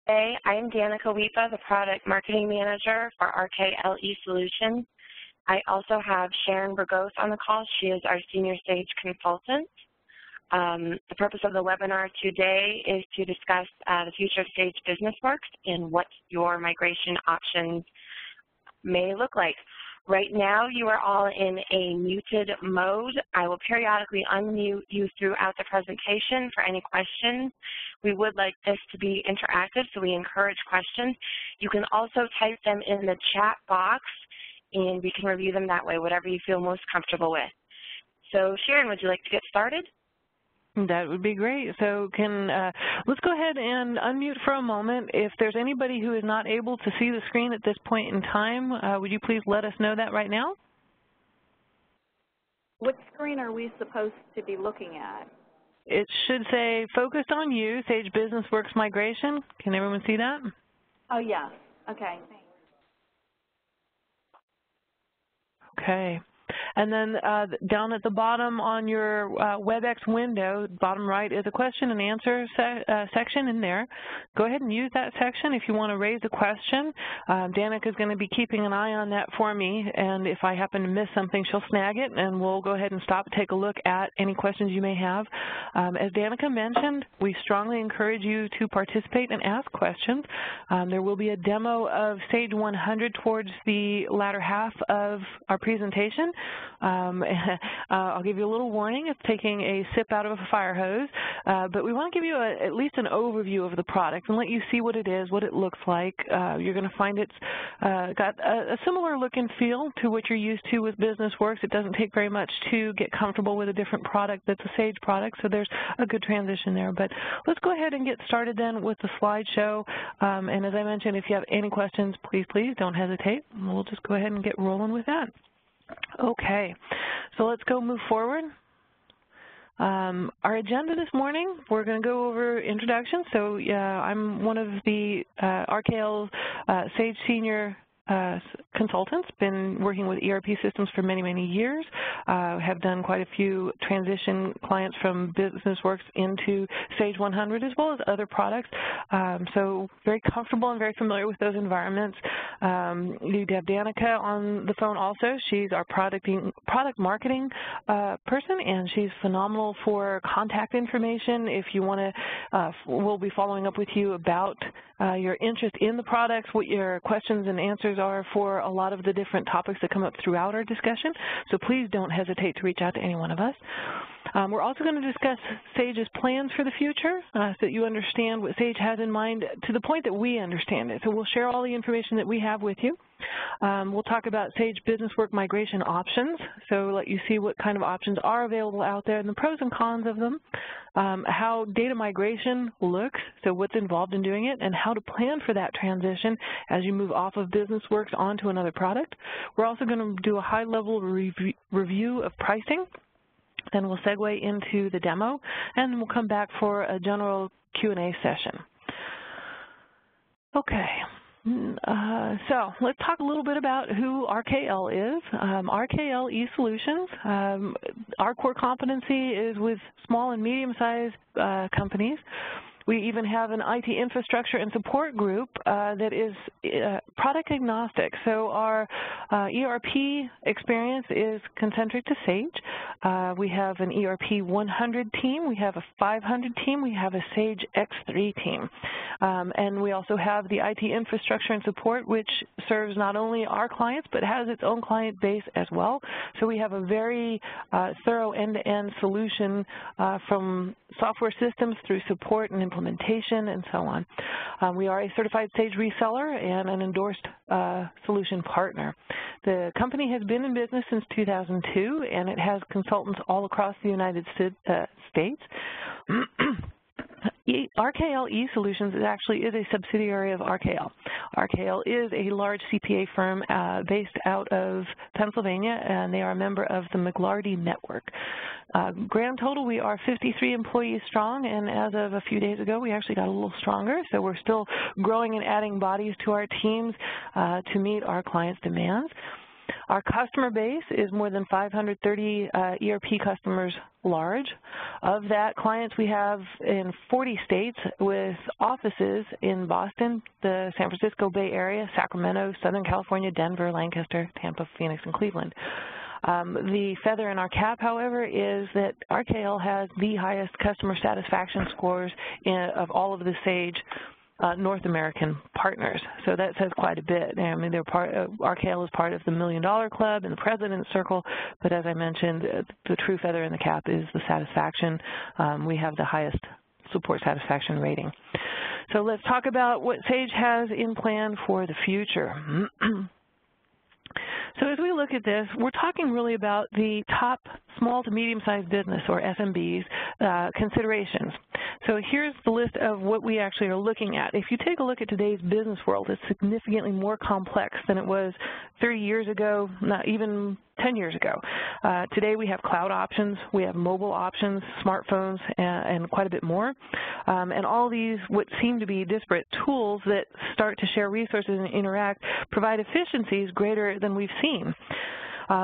Hey, I am Danica Weepa, the Product Marketing Manager for our KLE Solutions. I also have Sharon Burgos on the call. She is our Senior Sage Consultant. The purpose of the webinar today is to discuss the future of Sage BusinessWorks and what your migration options may look like. Right now, you are all in a muted mode. I will periodically unmute you throughout the presentation for any questions. We would like this to be interactive, so we encourage questions. You can also type them in the chat box, and we can review them that way, whatever you feel most comfortable with. So, Sharon, would you like to get started? That would be great. So let's go ahead and unmute for a moment. If there's anybody who is not able to see the screen at this point in time, would you please let us know that right now? What screen are we supposed to be looking at? It should say focused on you, Sage BusinessWorks migration. Can everyone see that? Oh, yeah. Okay. Okay. And then down at the bottom on your WebEx window, bottom right, is a question and answer section in there. Go ahead and use that section if you want to raise a question. Danica is going to be keeping an eye on that for me, and if I happen to miss something, she'll snag it, and we'll go ahead and stop and take a look at any questions you may have. As Danica mentioned, we strongly encourage you to participate and ask questions. There will be a demo of Sage 100 towards the latter half of our presentation. I'll give you a little warning. It's taking a sip out of a fire hose, but we want to give you at least an overview of the product and let you see what it is, what it looks like. You're going to find it's got a similar look and feel to what you're used to with BusinessWorks. It doesn't take very much to get comfortable with a different product that's a Sage product, so there's a good transition there. But let's go ahead and get started then with the slideshow. And as I mentioned, if you have any questions, please don't hesitate. We'll just go ahead and get rolling with that. Okay, so let's go move forward. Our agenda this morning, we're going to go over introductions. So I'm one of the RKL Sage Senior consultants, been working with ERP systems for many years, have done quite a few transition clients from BusinessWorks into Sage 100 as well as other products, so very comfortable and very familiar with those environments. You have Danica on the phone also. She's our product marketing person, and she's phenomenal for contact information. If you want to, we'll be following up with you about your interest in the products, what your questions and answers are for a lot of the different topics that come up throughout our discussion. So please don't hesitate to reach out to any one of us. We're also going to discuss Sage's plans for the future so that you understand what Sage has in mind to the point that we understand it. So we'll share all the information that we have with you. We'll talk about Sage BusinessWorks migration options, so let you see what kind of options are available out there and the pros and cons of them, how data migration looks, so what's involved in doing it, and how to plan for that transition as you move off of BusinessWorks onto another product. We're also going to do a high-level review of pricing. Then we'll segue into the demo, and then we'll come back for a general Q&A session. Okay. So let's talk a little bit about who RKL is. KLE Solutions, our core competency is with small and medium-sized companies. We even have an IT infrastructure and support group that is product agnostic. So our ERP experience is concentric to Sage. We have an ERP 100 team. We have a 500 team. We have a Sage X3 team. And we also have the IT infrastructure and support, which serves not only our clients, but has its own client base as well. So we have a very thorough end-to-end solution from software systems through support and implementation and so on. We are a certified Sage reseller and an endorsed solution partner. The company has been in business since 2002, and it has consultants all across the United States. KLE Solutions actually is a subsidiary of RKL. RKL is a large CPA firm based out of Pennsylvania, and they are a member of the McLarty Network. Grand total, we are 53 employees strong, and as of a few days ago, we actually got a little stronger, so we're still growing and adding bodies to our teams to meet our clients' demands. Our customer base is more than 530 ERP customers large. Of that, clients we have in 40 states with offices in Boston, the San Francisco Bay Area, Sacramento, Southern California, Denver, Lancaster, Tampa, Phoenix, and Cleveland. The feather in our cap, however, is that RKL has the highest customer satisfaction scores of all of the SAGE North American partners. So that says quite a bit. I mean, RKL is part of the $1 Million Club and the President's Circle, but as I mentioned, the true feather in the cap is the satisfaction. We have the highest support satisfaction rating. So let's talk about what SAGE has in plan for the future. So as we look at this, we're talking really about the top small to medium-sized business, or SMBs, considerations. So here's the list of what we actually are looking at. If you take a look at today's business world, it's significantly more complex than it was 30 years ago, not even 10 years ago. Today we have cloud options, we have mobile options, smartphones, and quite a bit more. And all these, what seem to be disparate tools that start to share resources and interact, provide efficiencies greater than we've seen.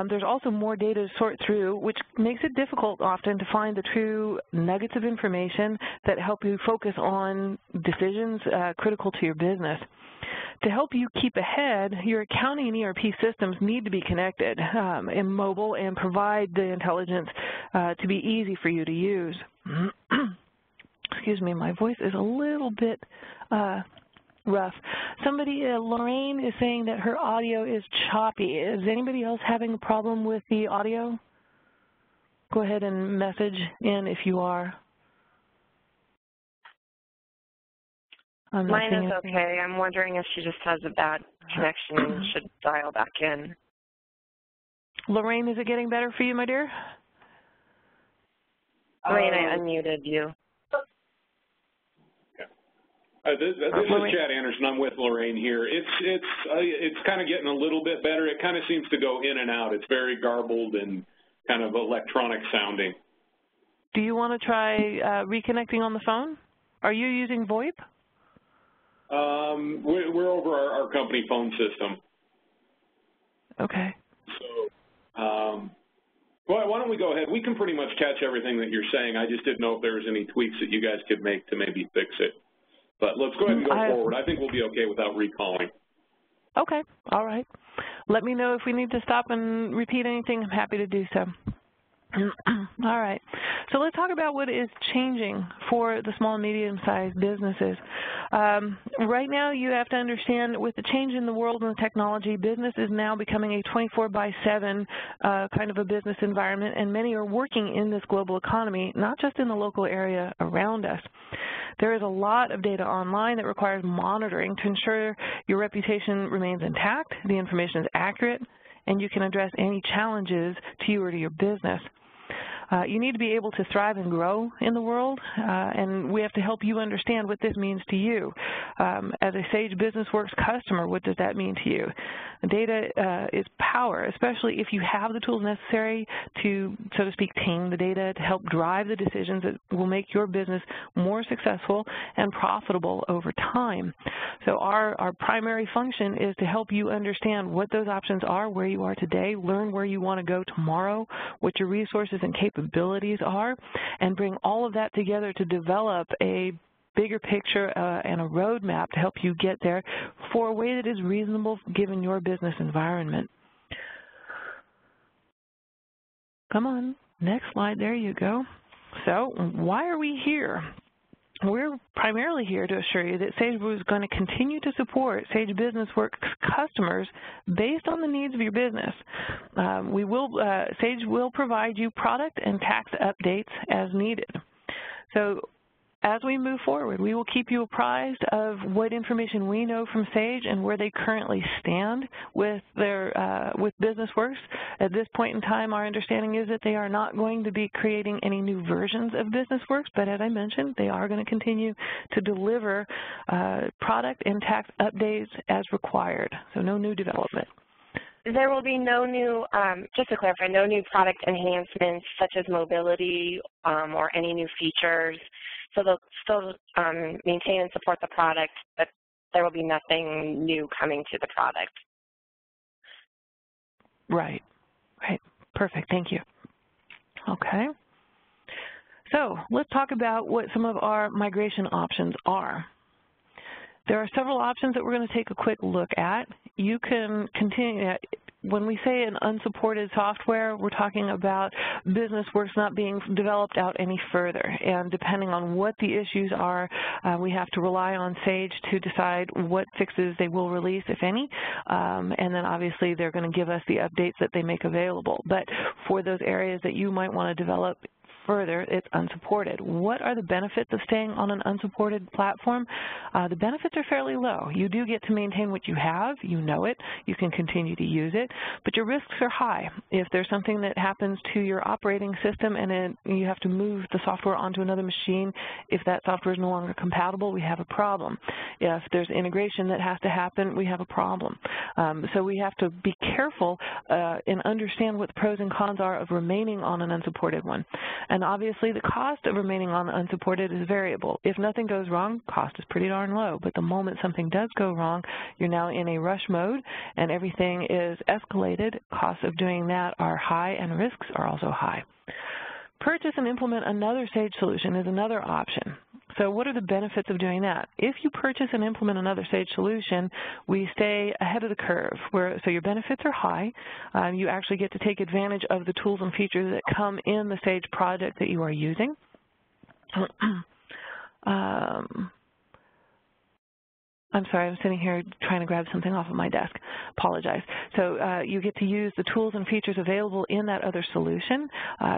There's also more data to sort through, which makes it difficult often to find the true nuggets of information that help you focus on decisions critical to your business. To help you keep ahead, your accounting and ERP systems need to be connected and mobile and provide the intelligence to be easy for you to use. Excuse me, my voice is a little bit rough. Somebody, Lorraine, is saying that her audio is choppy. Is anybody else having a problem with the audio? Go ahead and message in if you are. Mine is okay. I'm wondering if she just has a bad connection and should dial back in. Lorraine, is it getting better for you, my dear? Lorraine, I unmuted you. This is Chad Anderson. I'm with Lorraine here. It's kind of getting a little bit better. It kind of seems to go in and out. It's very garbled and kind of electronic sounding. Do you want to try reconnecting on the phone? Are you using VoIP? We're over our company phone system. Okay. So, well, why don't we go ahead? We can pretty much catch everything that you're saying. I just didn't know if there was any tweaks that you guys could make to maybe fix it. But let's go ahead and go forward. I think we'll be okay without recalling. Okay. All right. Let me know if we need to stop and repeat anything. I'm happy to do so. All right. So let's talk about what is changing for the small and medium-sized businesses. Right now, you have to understand with the change in the world and the technology, business is now becoming a 24/7 kind of a business environment, and many are working in this global economy, not just in the local area around us. There is a lot of data online that requires monitoring to ensure your reputation remains intact, the information is accurate, and you can address any challenges to you or to your business. You need to be able to thrive and grow in the world, and we have to help you understand what this means to you. As a Sage BusinessWorks customer, what does that mean to you? Data is power, especially if you have the tools necessary to, so to speak, tame the data to help drive the decisions that will make your business more successful and profitable over time. So our primary function is to help you understand what those options are, where you are today, learn where you want to go tomorrow, what your resources and capabilities are, and bring all of that together to develop a bigger picture and a roadmap to help you get there for a way that is reasonable given your business environment. Come on, next slide, there you go. So why are we here? We're primarily here to assure you that Sage is going to continue to support Sage BusinessWorks customers based on the needs of your business. Sage will provide you product and tax updates as needed. So as we move forward, we will keep you apprised of what information we know from Sage and where they currently stand with their with BusinessWorks. At this point in time, our understanding is that they are not going to be creating any new versions of BusinessWorks, but as I mentioned, they are going to continue to deliver product and tax updates as required, so no new development. There will be no new, just to clarify, no new product enhancements such as mobility or any new features. So they'll still maintain and support the product, but there will be nothing new coming to the product. Right. Right. Perfect. Thank you. Okay. So let's talk about what some of our migration options are. There are several options that we're going to take a quick look at. You can continue, when we say an unsupported software, we're talking about BusinessWorks not being developed out any further. And depending on what the issues are, we have to rely on Sage to decide what fixes they will release, if any. And then obviously they're going to give us the updates that they make available. But for those areas that you might want to develop further, it's unsupported. What are the benefits of staying on an unsupported platform? The benefits are fairly low. You do get to maintain what you have. You know it. You can continue to use it. But your risks are high. If there's something that happens to your operating system and you have to move the software onto another machine, if that software is no longer compatible, we have a problem. If there's integration that has to happen, we have a problem. So we have to be careful and understand what the pros and cons are of remaining on an unsupported one. And obviously, the cost of remaining on unsupported is variable. If nothing goes wrong, cost is pretty darn low. But the moment something does go wrong, you're now in a rush mode, and everything is escalated. Costs of doing that are high, and risks are also high. Purchase and implement another Sage solution is another option. So what are the benefits of doing that? If you purchase and implement another Sage solution, we stay ahead of the curve. So your benefits are high. You actually get to take advantage of the tools and features that come in the Sage project that you are using. I'm sorry, I'm sitting here trying to grab something off of my desk. Apologize. So you get to use the tools and features available in that other solution.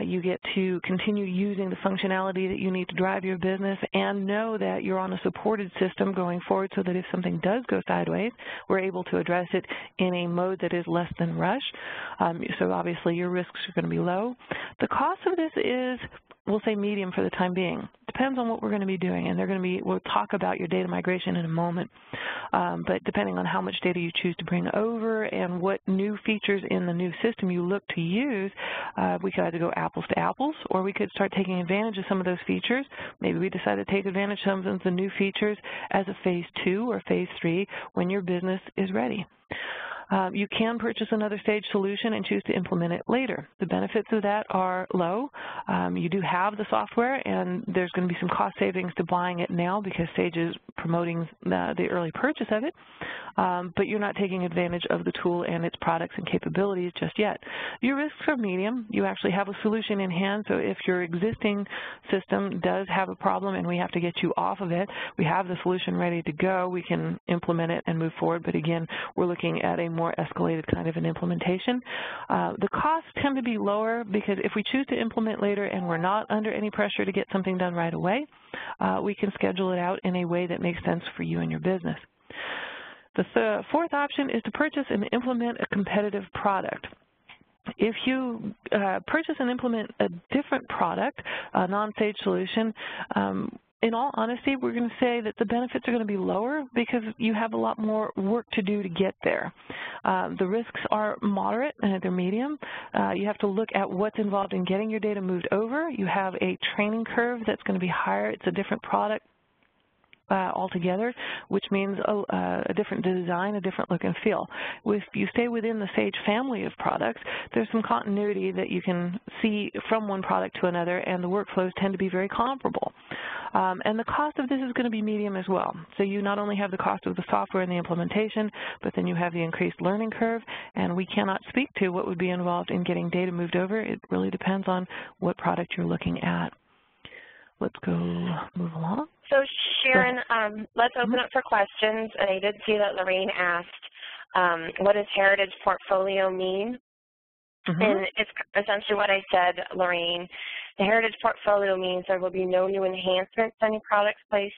You get to continue using the functionality that you need to drive your business and know that you're on a supported system going forward so that if something does go sideways, we're able to address it in a mode that is less than rush. So obviously your risks are going to be low. The cost of this is, we'll say medium for the time being. Depends on what we're going to be doing, and we'll talk about your data migration in a moment. But depending on how much data you choose to bring over and what new features in the new system you look to use, we could either go apples to apples, or we could start taking advantage of some of those features. Maybe we decide to take advantage of some of the new features as a phase 2 or phase 3 when your business is ready. You can purchase another Sage solution and choose to implement it later. The benefits of that are low. You do have the software, and there's going to be some cost savings to buying it now because Sage is promoting the early purchase of it, but you're not taking advantage of the tool and its products and capabilities just yet. Your risks are medium. You actually have a solution in hand, so if your existing system does have a problem and we have to get you off of it, we have the solution ready to go. We can implement it and move forward, but again, we're looking at a more escalated kind of an implementation. The costs tend to be lower because if we choose to implement later and we're not under any pressure to get something done right away, we can schedule it out in a way that makes sense for you and your business. The fourth option is to purchase and implement a competitive product. If you purchase and implement a different product, a non-Sage solution, in all honesty, we're going to say that the benefits are going to be lower because you have a lot more work to do to get there. The risks are moderate and they're medium. You have to look at what's involved in getting your data moved over. You have a training curve that's going to be higher. It's a different product altogether, which means a different design, a different look and feel. If you stay within the Sage family of products, there's some continuity that you can see from one product to another, and the workflows tend to be very comparable. And the cost of this is going to be medium as well. So you not only have the cost of the software and the implementation, but then you have the increased learning curve, and we cannot speak to what would be involved in getting data moved over. It really depends on what product you're looking at. Let's go move along. So Sharon, let's open up for questions. And I did see that Lorraine asked, what does heritage portfolio mean? And it's essentially what I said, Lorraine. The heritage portfolio means there will be no new enhancements to any products placed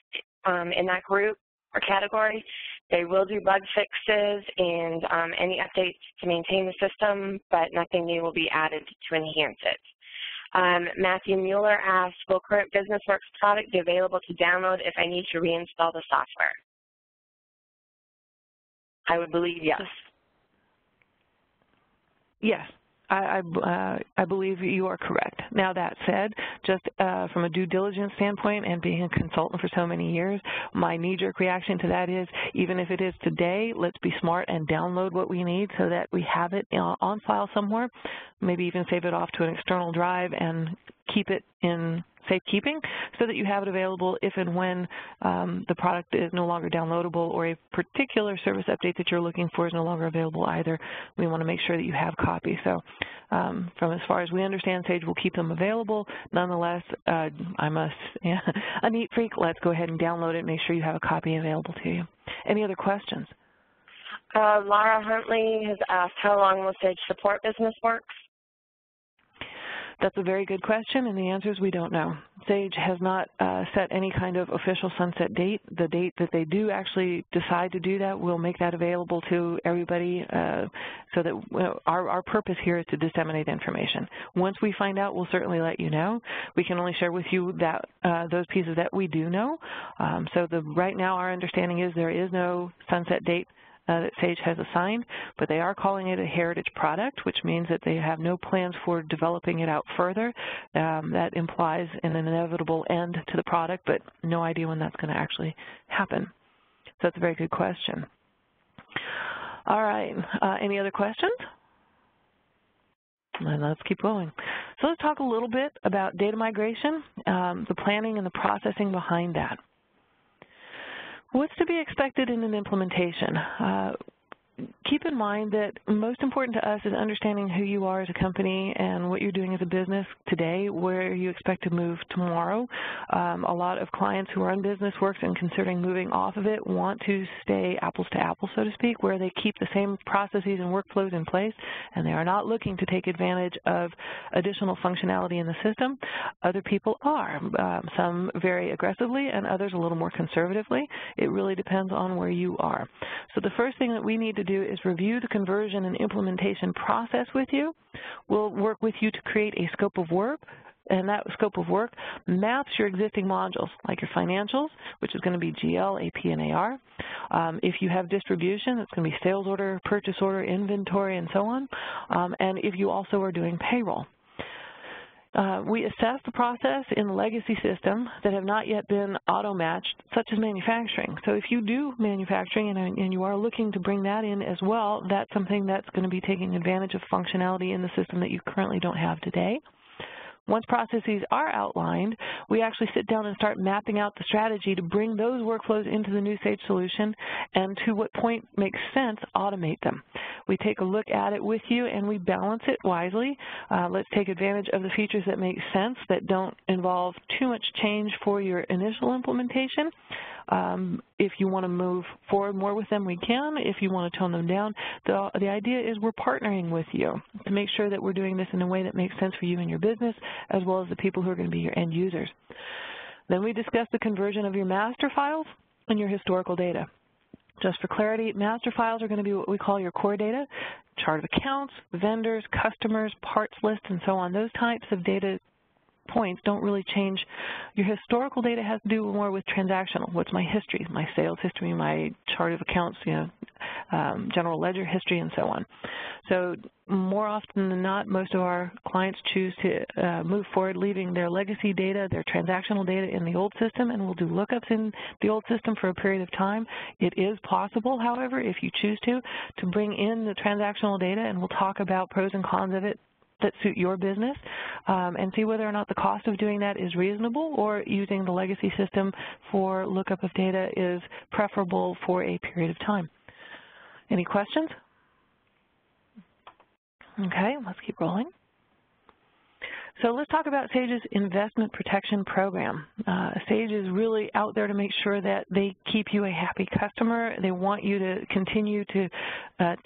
in that group or category. They will do bug fixes and any updates to maintain the system, but nothing new will be added to enhance it. Matthew Mueller asked, will current BusinessWorks product be available to download if I need to reinstall the software? I would believe yes. Yes. I believe you are correct. Now, that said, just from a due diligence standpoint and being a consultant for so many years, my knee-jerk reaction to that is, even if it is today, let's be smart and download what we need so that we have it on file somewhere, maybe even save it off to an external drive and keep it in safekeeping so that you have it available if and when the product is no longer downloadable or a particular service update that you're looking for is no longer available either. We want to make sure that you have copies. So from as far as we understand, Sage will keep them available. Nonetheless, I'm a neat freak. Let's go ahead and download it and make sure you have a copy available to you. Any other questions? Laura Huntley has asked, how long will Sage support BusinessWorks? That's a very good question, and the answer is we don't know. Sage has not set any kind of official sunset date. The date that they do actually decide to do that, we'll make that available to everybody so that our purpose here is to disseminate information. Once we find out, we'll certainly let you know. We can only share with you that those pieces that we do know. So right now our understanding is there is no sunset date that Sage has assigned, but they are calling it a heritage product, which means that they have no plans for developing it out further. That implies an inevitable end to the product, but no idea when that's going to actually happen. So that's a very good question. All right, any other questions? And let's keep going. So let's talk a little bit about data migration, the planning and the processing behind that. What's to be expected in an implementation? Keep in mind that most important to us is understanding who you are as a company and what you're doing as a business today, where you expect to move tomorrow. A lot of clients who are on BusinessWorks and considering moving off of it want to stay apples to apples, so to speak, where they keep the same processes and workflows in place, and they are not looking to take advantage of additional functionality in the system. Other people are, some very aggressively and others a little more conservatively. It really depends on where you are. So the first thing that we need to do is review the conversion and implementation process with you. We'll work with you to create a scope of work, and that scope of work maps your existing modules, like your financials, which is going to be GL, AP, and AR. If you have distribution, it's going to be sales order, purchase order, inventory, and so on. And if you also are doing payroll. We assess the process in the legacy system that have not yet been auto-matched, such as manufacturing. So if you do manufacturing and you are looking to bring that in as well, that's something that's going to be taking advantage of functionality in the system that you currently don't have today. Once processes are outlined, we actually sit down and start mapping out the strategy to bring those workflows into the new Sage solution, and to what point makes sense, automate them. We take a look at it with you and we balance it wisely. Let's take advantage of the features that make sense, that don't involve too much change for your initial implementation. If you want to move forward more with them, we can. If you want to tone them down, the idea is we're partnering with you to make sure that we're doing this in a way that makes sense for you and your business, as well as the people who are going to be your end users. Then we discuss the conversion of your master files and your historical data. Just for clarity, master files are going to be what we call your core data, chart of accounts, vendors, customers, parts lists, and so on. Those types of data points don't really change. Your historical data has to do more with transactional. What's my history, my sales history, my chart of accounts, general ledger history, and so on. So more often than not, most of our clients choose to move forward, leaving their legacy data, their transactional data in the old system, and we'll do lookups in the old system for a period of time. It is possible, however, if you choose to bring in the transactional data, and we'll talk about pros and cons of it that suit your business, and see whether or not the cost of doing that is reasonable, or using the legacy system for lookup of data is preferable for a period of time. Any questions? Okay, let's keep rolling. So let's talk about Sage's investment protection program. Sage is really out there to make sure that they keep you a happy customer. They want you to continue to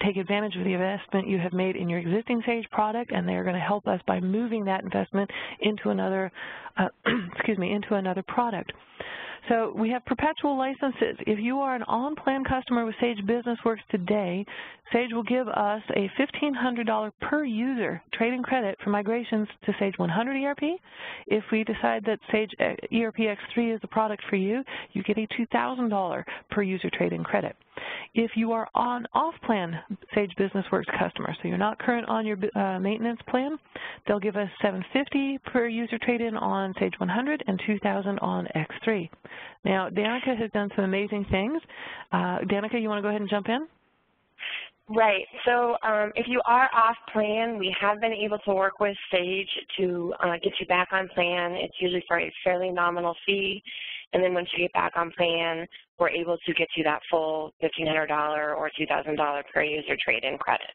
take advantage of the investment you have made in your existing Sage product, and they're going to help us by moving that investment into another, into another product. So we have perpetual licenses. If you are an on-plan customer with Sage BusinessWorks today, Sage will give us a $1,500 per user trade-in credit for migrations to Sage 100 ERP. If we decide that Sage ERP X3 is the product for you, you get a $2,000 per user trade-in credit. If you are on off-plan Sage BusinessWorks customer, so you're not current on your maintenance plan, they'll give us $750 per user trade-in on Sage 100 and $2,000 on X3. Now, Danica has done some amazing things. Danica, you want to go ahead and jump in? Right. So if you are off plan, we have been able to work with Sage to get you back on plan. It's usually for a fairly nominal fee. And then once you get back on plan, we're able to get you that full $1,500 or $2,000 per user trade-in credit.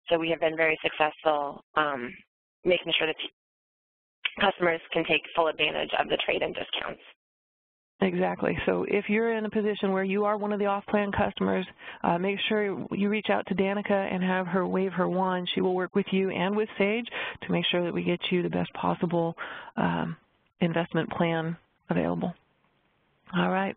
So we have been very successful making sure that customers can take full advantage of the trade-in discounts. Exactly. So if you're in a position where you are one of the off-plan customers, make sure you reach out to Danica and have her wave her wand. She will work with you and with Sage to make sure that we get you the best possible investment plan available. All right.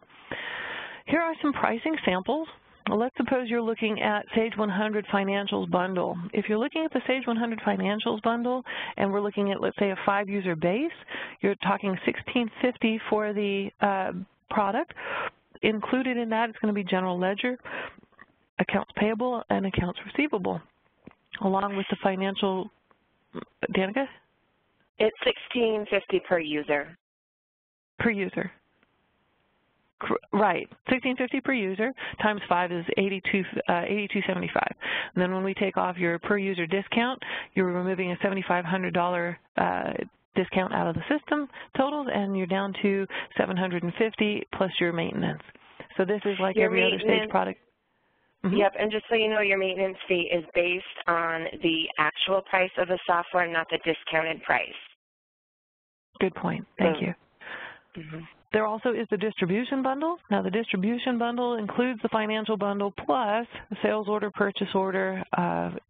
Here are some pricing samples. Well, let's suppose you're looking at Sage 100 Financials Bundle. If you're looking at the Sage 100 Financials Bundle and we're looking at, let's say, a 5-user base, you're talking $1,650 for the product. Included in that is going to be general ledger, accounts payable, and accounts receivable, along with the financial. Danica? It's $1,650 per user. Per user. Right, $1,650 per user times 5 is $82.75. And then when we take off your per user discount, you're removing a $7,500 discount out of the system totals, and you're down to $750 plus your maintenance. So this is like every other Sage product. Mm-hmm. Yep, and just so you know, your maintenance fee is based on the actual price of the software, not the discounted price. Good point. Thank you. Mm-hmm. There also is the distribution bundle. Now, the distribution bundle includes the financial bundle plus sales order, purchase order,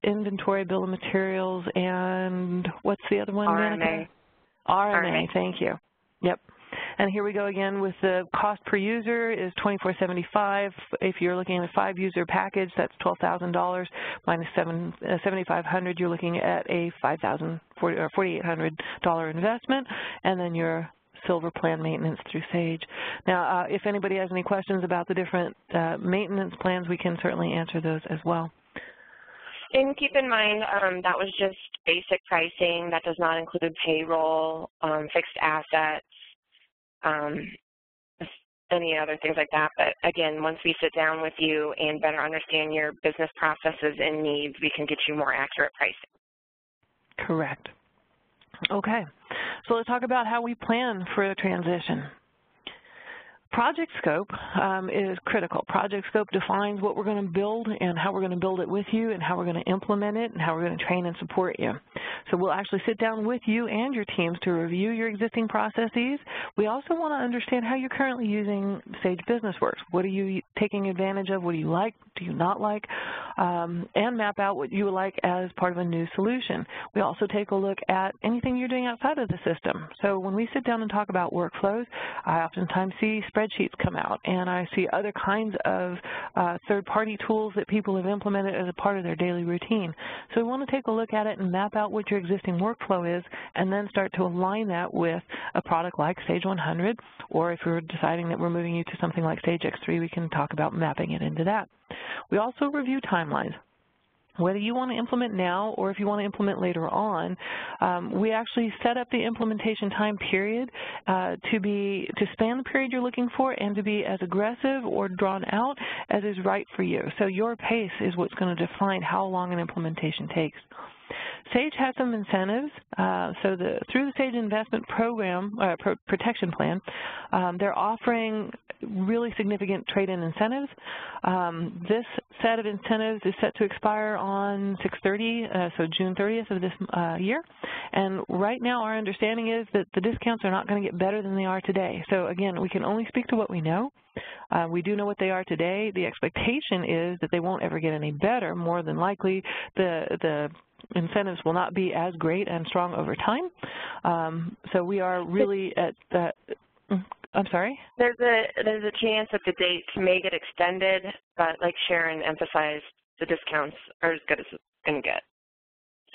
inventory, bill of materials, and what's the other one? RMA. RMA, thank you. Yep. And here we go again with the cost per user is $24.75. If you're looking at a 5-user package, that's $12,000 minus $7,500. You're looking at a $4,800 investment, and then your silver plan maintenance through Sage. Now, if anybody has any questions about the different maintenance plans, we can certainly answer those as well. And keep in mind, that was just basic pricing. That does not include payroll, fixed assets, any other things like that. But again, once we sit down with you and better understand your business processes and needs, we can get you more accurate pricing. Correct. Okay, so let's talk about how we plan for a transition. Project scope is critical. Project scope defines what we're going to build and how we're going to build it with you and how we're going to implement it and how we're going to train and support you. So we'll actually sit down with you and your teams to review your existing processes. We also want to understand how you're currently using Sage BusinessWorks. What are you taking advantage of? What do you like? Do you not like? And map out what you would like as part of a new solution. We also take a look at anything you're doing outside of the system. So when we sit down and talk about workflows, I oftentimes see spreadsheets come out, and I see other kinds of third-party tools that people have implemented as a part of their daily routine. So we want to take a look at it and map out what your existing workflow is, and then start to align that with a product like Sage 100, or if we're deciding that we're moving you to something like Sage X3, we can talk about mapping it into that. We also review timelines. Whether you want to implement now or if you want to implement later on, we actually set up the implementation time period to span the period you're looking for and to be as aggressive or drawn out as is right for you. So your pace is what's going to define how long an implementation takes. Sage has some incentives. So through the Sage Investment Program, Protection Plan, they're offering really significant trade-in incentives. This set of incentives is set to expire on 6/30, so June 30th of this year. And right now our understanding is that the discounts are not going to get better than they are today. So again, we can only speak to what we know. We do know what they are today. The expectation is that they won't ever get any better. More than likely, the incentives will not be as great and strong over time. So we are really at the, I'm sorry? There's a chance that the dates may get extended, but like Sharon emphasized, the discounts are as good as it's going to get.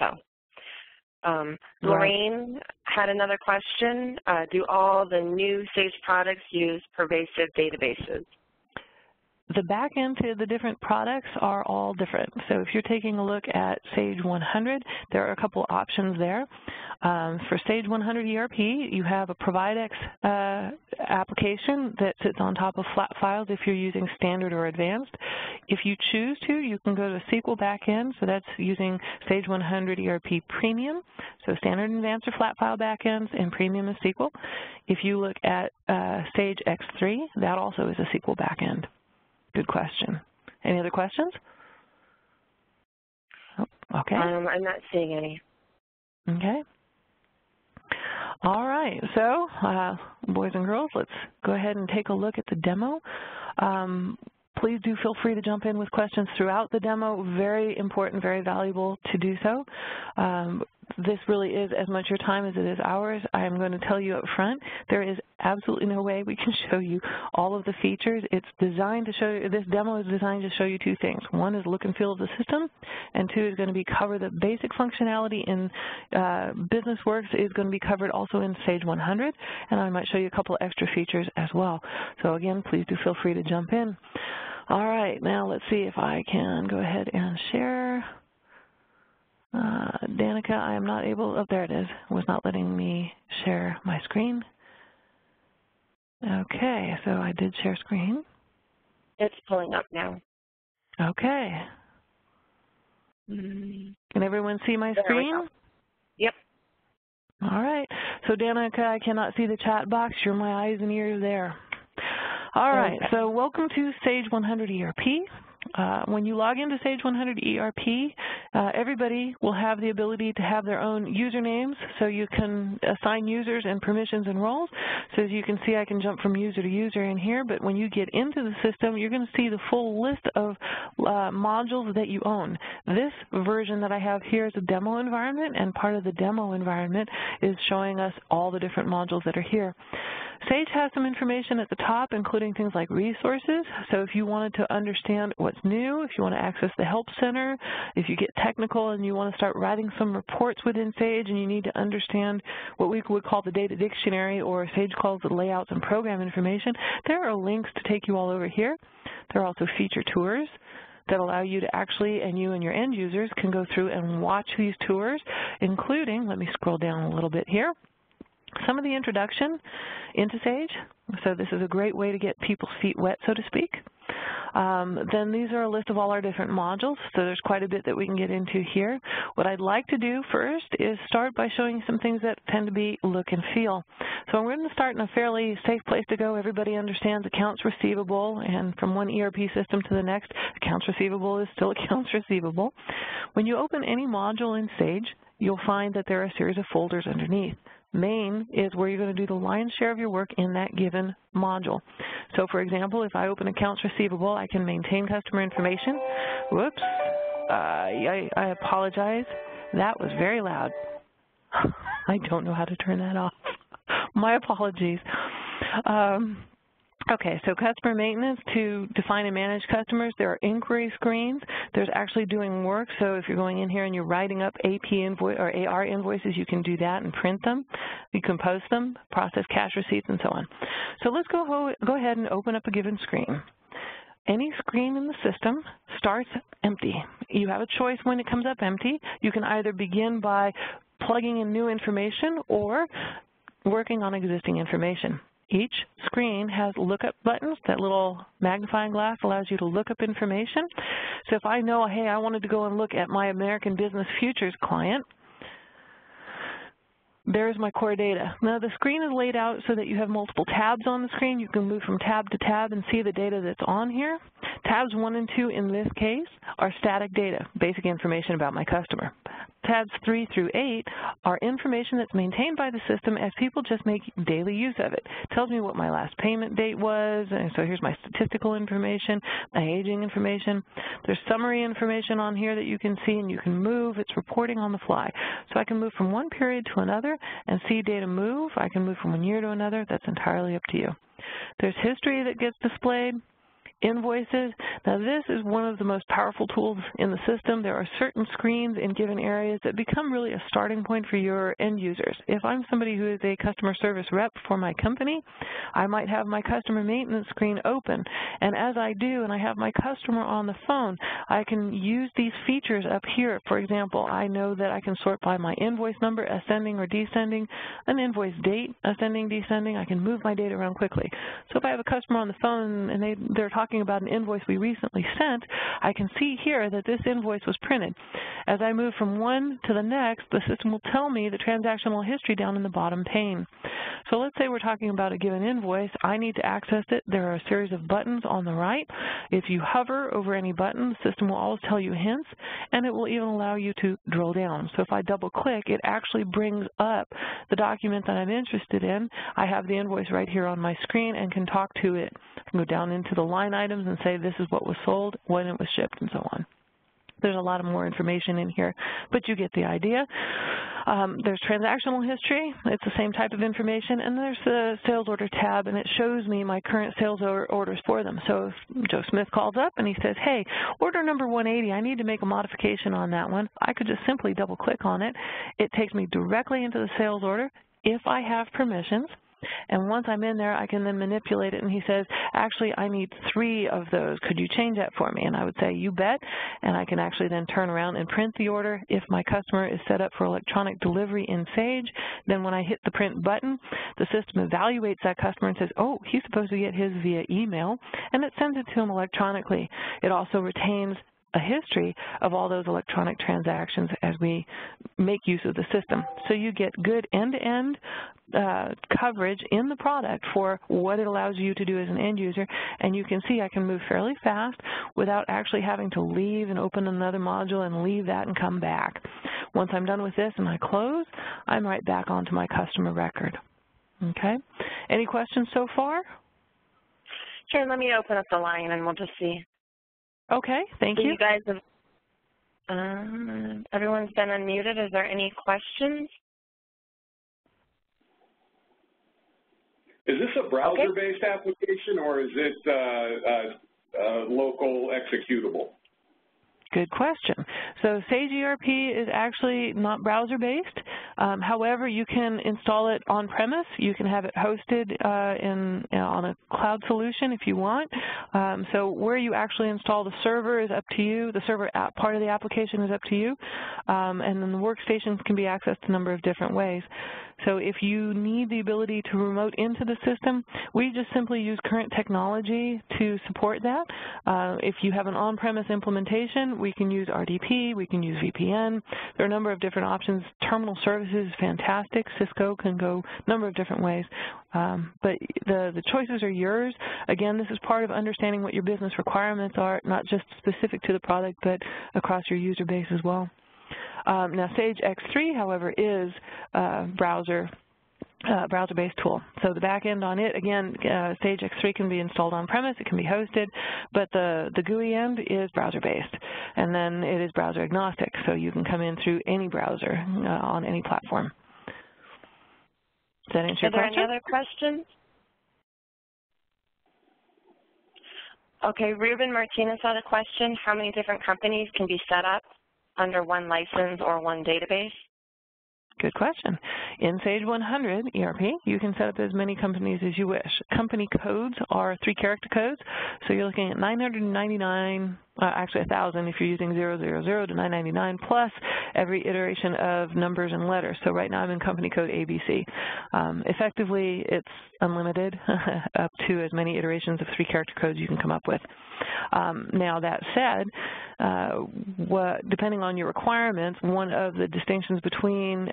So, Lorraine had another question. Do all the new Sage products use pervasive databases? The back end to the different products are all different. So if you're taking a look at Sage 100, there are a couple options there. For Sage 100 ERP, you have a ProvideX application that sits on top of flat files if you're using standard or advanced. If you choose to, you can go to SQL backend, so that's using Sage 100 ERP Premium. So standard and advanced are flat file backends, and Premium is SQL. If you look at Sage X3, that also is a SQL backend. Good question. Any other questions? Oh, okay. I'm not seeing any. Okay. All right. So, boys and girls, let's go ahead and take a look at the demo. Please do feel free to jump in with questions throughout the demo. Very important, very valuable to do so. This really is as much your time as it is ours. I am going to tell you up front, there is absolutely no way we can show you all of the features. It's designed to show you, this demo is designed to show you two things. One is look and feel of the system, and two is going to be cover the basic functionality in BusinessWorks is going to be covered also in Sage 100, and I might show you a couple extra features as well. So again, please do feel free to jump in. All right, now let's see if I can go ahead and share. Danica, I am not able, oh, there it is, was not letting me share my screen. Okay, so I did share screen. It's pulling up now. Okay. Can everyone see my screen? Yep. All right, so Danica, I cannot see the chat box. You're my eyes and ears there. All right, so welcome to Sage 100 ERP. When you log into Sage 100 ERP, everybody will have the ability to have their own usernames, so you can assign users and permissions and roles. So as you can see, I can jump from user to user in here, but when you get into the system, you're going to see the full list of modules that you own. This version that I have here is a demo environment, and part of the demo environment is showing us all the different modules that are here. Sage has some information at the top, including things like resources. So if you wanted to understand what's new, if you want to access the Help Center, if you get technical and you want to start writing some reports within Sage and you need to understand what we would call the data dictionary, or Sage calls the layouts and program information, there are links to take you all over here. There are also feature tours that allow you to actually, and you and your end users can go through and watch these tours, including, let me scroll down a little bit here, some of the introduction into Sage. So this is a great way to get people's feet wet, so to speak. Then these are a list of all our different modules, so there's quite a bit that we can get into here. What I'd like to do first is start by showing you some things that tend to be look and feel. So we're going to start in a fairly safe place to go. Everybody understands accounts receivable, and from one ERP system to the next, accounts receivable is still accounts receivable. When you open any module in Sage, you'll find that there are a series of folders underneath. Main is where you're going to do the lion's share of your work in that given module. So for example, if I open accounts receivable, I can maintain customer information. Whoops, I apologize. That was very loud. I don't know how to turn that off. My apologies. Okay, so customer maintenance, to define and manage customers, there are inquiry screens. There's actually doing work, so if you're going in here and you're writing up AP invoice or AR invoices, you can do that and print them. You can post them, process cash receipts, and so on. So let's go ahead and open up a given screen. Any screen in the system starts empty. You have a choice when it comes up empty. You can either begin by plugging in new information or working on existing information. Each screen has lookup buttons. That little magnifying glass allows you to look up information. So if I know, hey, I wanted to go and look at my American Business Futures client, there's my core data. Now the screen is laid out so that you have multiple tabs on the screen. You can move from tab to tab and see the data that's on here. Tabs 1 and 2 in this case are static data, basic information about my customer. Tabs 3 through 8 are information that's maintained by the system as people just make daily use of it. It tells me what my last payment date was, and so here's my statistical information, my aging information. There's summary information on here that you can see and you can move. It's reporting on the fly. So I can move from one period to another and see data move. I can move from one year to another. That's entirely up to you. There's history that gets displayed. invoices. Now this is one of the most powerful tools in the system. There are certain screens in given areas that become really a starting point for your end users. If I'm somebody who is a customer service rep for my company, I might have my customer maintenance screen open. And as I do, and I have my customer on the phone, I can use these features up here. For example, I know that I can sort by my invoice number, ascending or descending, an invoice date, ascending, descending. I can move my data around quickly. So if I have a customer on the phone and they're talking about an invoice we recently sent, I can see here that this invoice was printed. As I move from one to the next, the system will tell me the transactional history down in the bottom pane. So let's say we're talking about a given invoice. I need to access it. There are a series of buttons on the right. If you hover over any button, the system will always tell you hints, and it will even allow you to drill down. So if I double-click, it actually brings up the document that I'm interested in. I have the invoice right here on my screen and can talk to it. I can go down into the line items and say this is what was sold, when it was shipped, and so on. There's a lot of more information in here, but you get the idea. There's transactional history. It's the same type of information. And there's the sales order tab, and it shows me my current sales orders for them. So if Joe Smith calls up and he says, hey, order number 180, I need to make a modification on that one, I could just simply double-click on it. It takes me directly into the sales order if I have permissions. And once I'm in there, I can then manipulate it. And he says, actually, I need 3 of those. Could you change that for me? And I would say, you bet. And I can actually then turn around and print the order. If my customer is set up for electronic delivery in Sage, then when I hit the print button, the system evaluates that customer and says, oh, he's supposed to get his via email, and it sends it to him electronically. It also retains a history of all those electronic transactions as we make use of the system. So you get good end-to-end coverage in the product for what it allows you to do as an end user, and you can see I can move fairly fast without actually having to leave and open another module and leave that and come back. Once I'm done with this and I close, I'm right back onto my customer record. Okay? Any questions so far? Sure, let me open up the line and we'll just see. Okay, thank you. You guys have, everyone's been unmuted. Is there any questions? Is this a browser-based application, or is it local executable? Good question. So Sage ERP is actually not browser-based. However, you can install it on-premise. You can have it hosted on a cloud solution if you want. So where you actually install the server is up to you. The server app part of the application is up to you. And then the workstations can be accessed a number of different ways. So if you need the ability to remote into the system, we just simply use current technology to support that. If you have an on-premise implementation, we can use RDP, we can use VPN. There are a number of different options. Terminal services is fantastic. Cisco can go a number of different ways. But the choices are yours. Again, this is part of understanding what your business requirements are, not just specific to the product, but across your user base as well. Now, Sage X3, however, is a browser-based tool. So the back end on it, again, Sage X3 can be installed on-premise, it can be hosted, but the GUI end is browser-based. And then it is browser agnostic, so you can come in through any browser on any platform. Does that answer your question? Are there any other questions? Okay, Ruben Martinez had a question. How many different companies can be set up under one license or one database? Good question. In Sage 100 ERP, you can set up as many companies as you wish. Company codes are 3-character codes, so you're looking at 999, actually 1,000 if you're using 000 to 999, plus every iteration of numbers and letters. So right now I'm in company code ABC. Effectively, it's unlimited up to as many iterations of 3-character codes you can come up with. Now that said, depending on your requirements, one of the distinctions between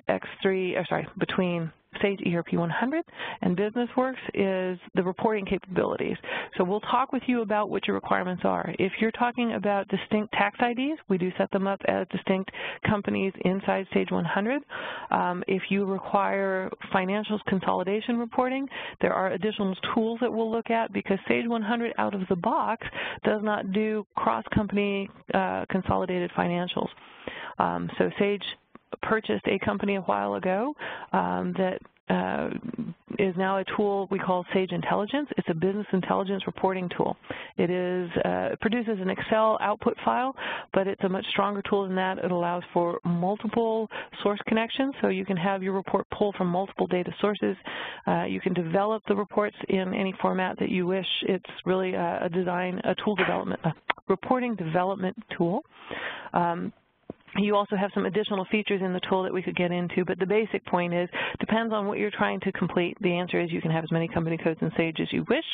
between Sage ERP 100 and BusinessWorks is the reporting capabilities. So we'll talk with you about what your requirements are. If you're talking about distinct tax IDs, we do set them up as distinct companies inside Sage 100. If you require financials consolidation reporting, there are additional tools that we'll look at because Sage 100 out of the box does not do cross-company consolidated financials. So Sage purchased a company a while ago that is now a tool we call Sage Intelligence. It's a business intelligence reporting tool. It produces an Excel output file, but it's a much stronger tool than that. It allows for multiple source connections, so you can have your report pull from multiple data sources. You can develop the reports in any format that you wish. It's really a reporting development tool. You also have some additional features in the tool that we could get into, but the basic point is, depends on what you're trying to complete. The answer is you can have as many company codes in Sage as you wish.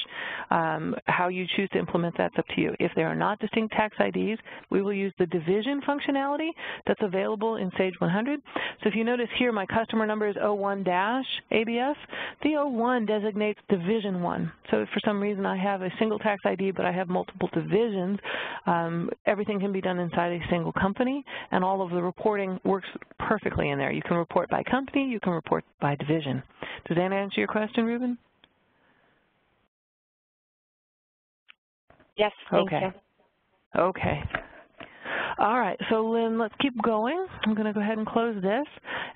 How you choose to implement that's up to you. If there are not distinct tax IDs, we will use the division functionality that's available in Sage 100. So if you notice here, my customer number is 01-ABF. The 01 designates division 1. So if for some reason I have a single tax ID, but I have multiple divisions, everything can be done inside a single company, and all of the reporting works perfectly in there. You can report by company, you can report by division. Does that answer your question, Ruben? Yes, thank you. Okay. All right, so Lynn, let's keep going. I'm going to go ahead and close this,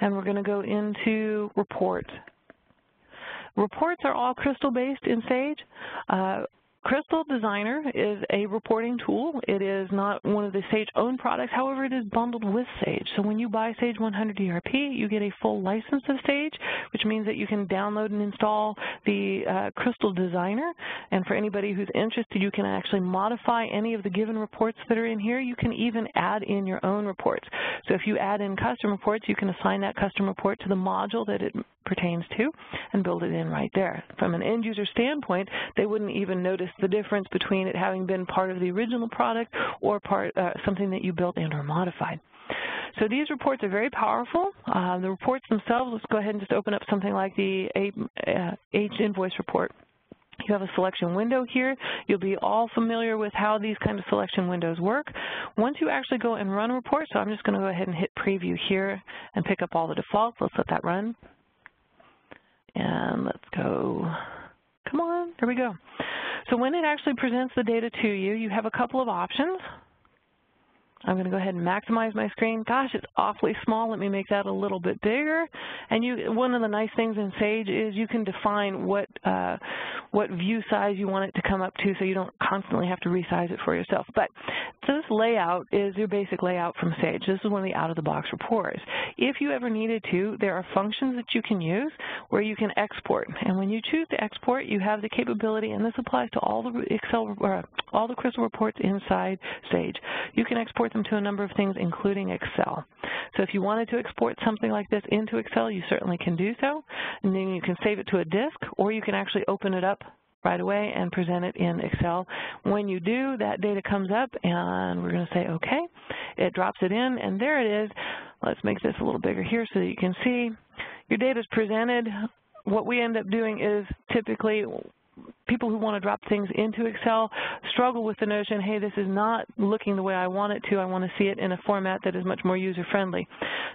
and we're going to go into reports. Reports are all Crystal-based in Sage. Crystal Designer is a reporting tool. It is not one of the Sage owned products. However, it is bundled with Sage. So when you buy Sage 100 ERP, you get a full license of Sage, which means that you can download and install the Crystal Designer. And for anybody who's interested, you can actually modify any of the given reports that are in here. You can even add in your own reports. So if you add in custom reports, you can assign that custom report to the module that it pertains to and build it in right there. From an end user standpoint, they wouldn't even notice the difference between it having been part of the original product or something that you built and or modified. So these reports are very powerful. The reports themselves, let's go ahead and just open up something like the H-invoice report. You have a selection window here. You'll be all familiar with how these kind of selection windows work. Once you actually go and run a report, so I'm just going to go ahead and hit preview here and pick up all the defaults. Let's let that run. And let's go. Come on, there we go. So when it actually presents the data to you, you have a couple of options. I'm going to go ahead and maximize my screen. Gosh, it's awfully small. Let me make that a little bit bigger. And one of the nice things in Sage is you can define what view size you want it to come up to, so you don't constantly have to resize it for yourself. But so this layout is your basic layout from Sage. This is one of the out-of-the-box reports. If you ever needed to, there are functions that you can use where you can export. And when you choose to export, you have the capability, and this applies to all the Crystal reports inside Sage. You can export them to a number of things, including Excel. So if you wanted to export something like this into Excel, you certainly can do so. And then you can save it to a disk, or you can actually open it up right away and present it in Excel. When you do, that data comes up, and we're going to say OK. It drops it in, and there it is. Let's make this a little bigger here so that you can see. Your data is presented. What we end up doing is typically people who want to drop things into Excel struggle with the notion, hey, this is not looking the way I want it to. I want to see it in a format that is much more user-friendly.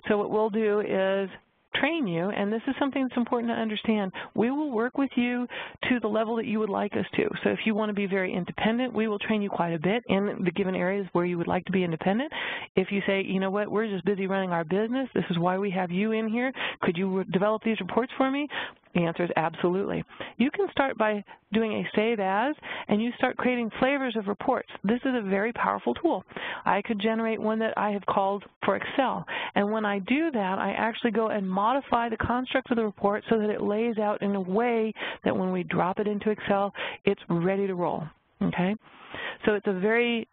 So what we'll do is train you, and this is something that's important to understand. We will work with you to the level that you would like us to. So if you want to be very independent, we will train you quite a bit in the given areas where you would like to be independent. If you say, you know what, we're just busy running our business, this is why we have you in here, could you develop these reports for me? The answer is absolutely. You can start by doing a save as, and you start creating flavors of reports. This is a very powerful tool. I could generate one that I have called for Excel, and when I do that, I actually go and modify the construct of the report so that it lays out in a way that when we drop it into Excel, it's ready to roll. Okay? So it's a very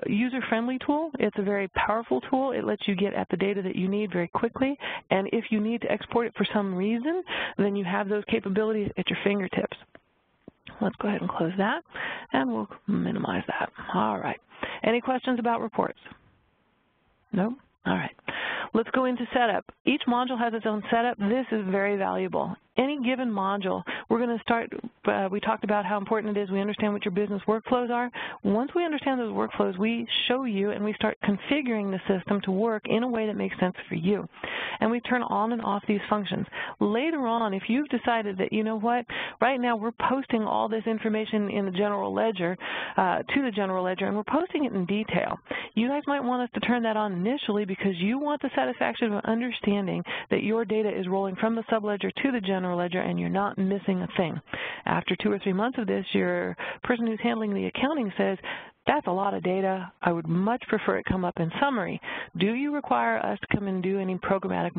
user-friendly tool. It's a very powerful tool. It lets you get at the data that you need very quickly. And if you need to export it for some reason, then you have those capabilities at your fingertips. Let's go ahead and close that, and we'll minimize that. All right. Any questions about reports? No? All right. Let's go into setup. Each module has its own setup. This is very valuable. Any given module, we're going to start, we talked about how important it is we understand what your business workflows are. Once we understand those workflows, we show you and we start configuring the system to work in a way that makes sense for you. And we turn on and off these functions. Later on, if you've decided that, you know what, right now we're posting all this information in the general ledger, to the general ledger, and we're posting it in detail. You guys might want us to turn that on initially because you want the satisfaction of understanding that your data is rolling from the subledger to the general general ledger and you're not missing a thing. After 2 or 3 months of this, your person who's handling the accounting says, that's a lot of data. I would much prefer it come up in summary. Do you require us to come and do any programmatic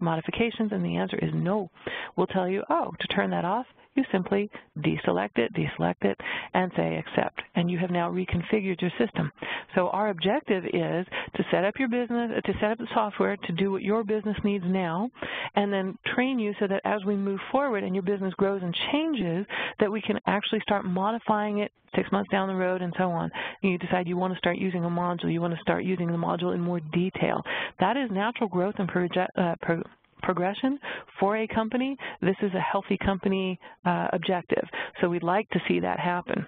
modifications? And the answer is no. We'll tell you, oh, to turn that off, you simply deselect it, and say accept. And you have now reconfigured your system. So our objective is to set up your business, to set up the software to do what your business needs now, and then train you so that as we move forward and your business grows and changes, that we can actually start modifying it 6 months down the road and so on. And you decide you want to start using a module, you want to start using the module in more detail. That is natural growth and progression for a company. This is a healthy company objective, so we'd like to see that happen.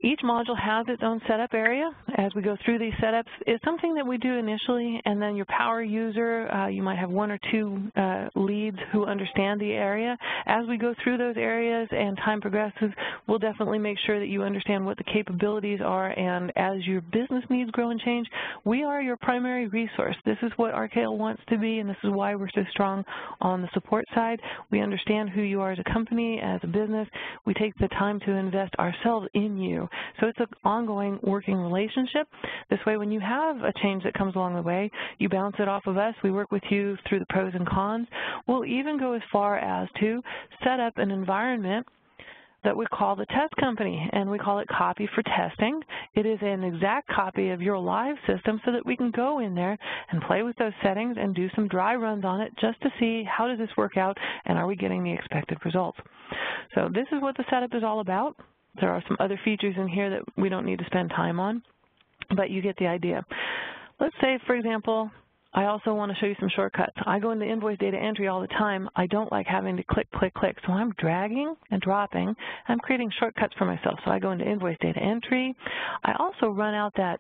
Each module has its own setup area. As we go through these setups, it's something that we do initially, and then your power user, you might have 1 or 2 leads who understand the area. As we go through those areas and time progresses, we'll definitely make sure that you understand what the capabilities are, and as your business needs grow and change, we are your primary resource. This is what RKL wants to be, and this is why we're so strong on the support side. We understand who you are as a company, as a business. We take the time to invest ourselves in you. So it's an ongoing working relationship. This way, when you have a change that comes along the way, you bounce it off of us. We work with you through the pros and cons. We'll even go as far as to set up an environment that we call the test company, and we call it copy for testing. It is an exact copy of your live system so that we can go in there and play with those settings and do some dry runs on it just to see how does this work out and are we getting the expected results. So this is what the setup is all about. There are some other features in here that we don't need to spend time on, but you get the idea. Let's say, for example, I also want to show you some shortcuts. I go into invoice data entry all the time. I don't like having to click, click, click. So I'm dragging and dropping. I'm creating shortcuts for myself. So I go into invoice data entry. I also run out that